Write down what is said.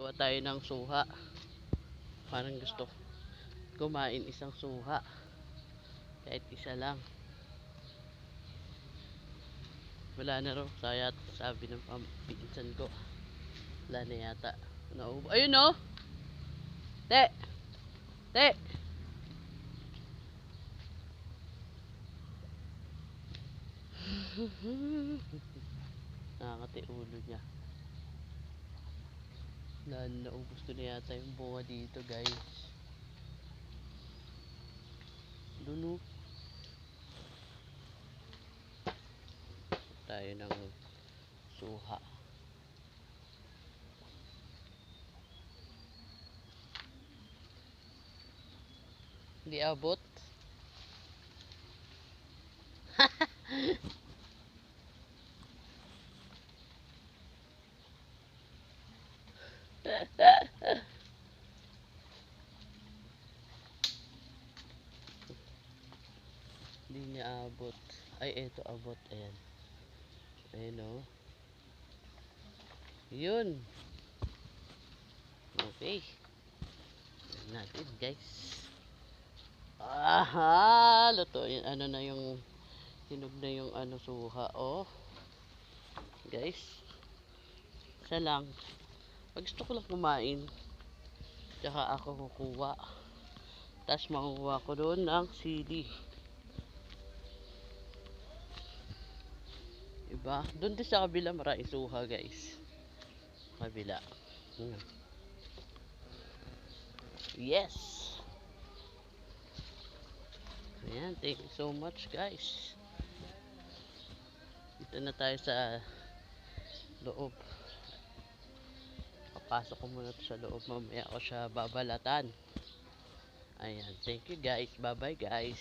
Kuha tayo ng suha. Parang gusto kumain isang suha. Kahit isa lang. Wala na raw. Sabi ng pinsan ko. Wala na yata. Ayun o! Te! Te! Nakakati ulo niya. Naubos ko na yata yung bunga dito, guys. Duno. Tayo ng suha. Hindi abot. Hindi niya abot. Ay, eto abot. Ayan. Ayan o. Yun. Okay. Ayan natin, guys. Aha! Luto. Ano na yung hinog na yung suha. Oh. Guys. Isa lang. Pag gusto ko lang kumain. Tsaka ako kukuha. Tapos makukuha ko doon ng sili. Diba? Doon din sa kabila maraming suha, guys. Kabila. Yes! Ayan, thank you so much, guys. Dito na tayo sa loob. Papasok ko muna sa loob. Mamaya ako siya babalatan. Ayan, thank you, guys. Bye-bye, guys.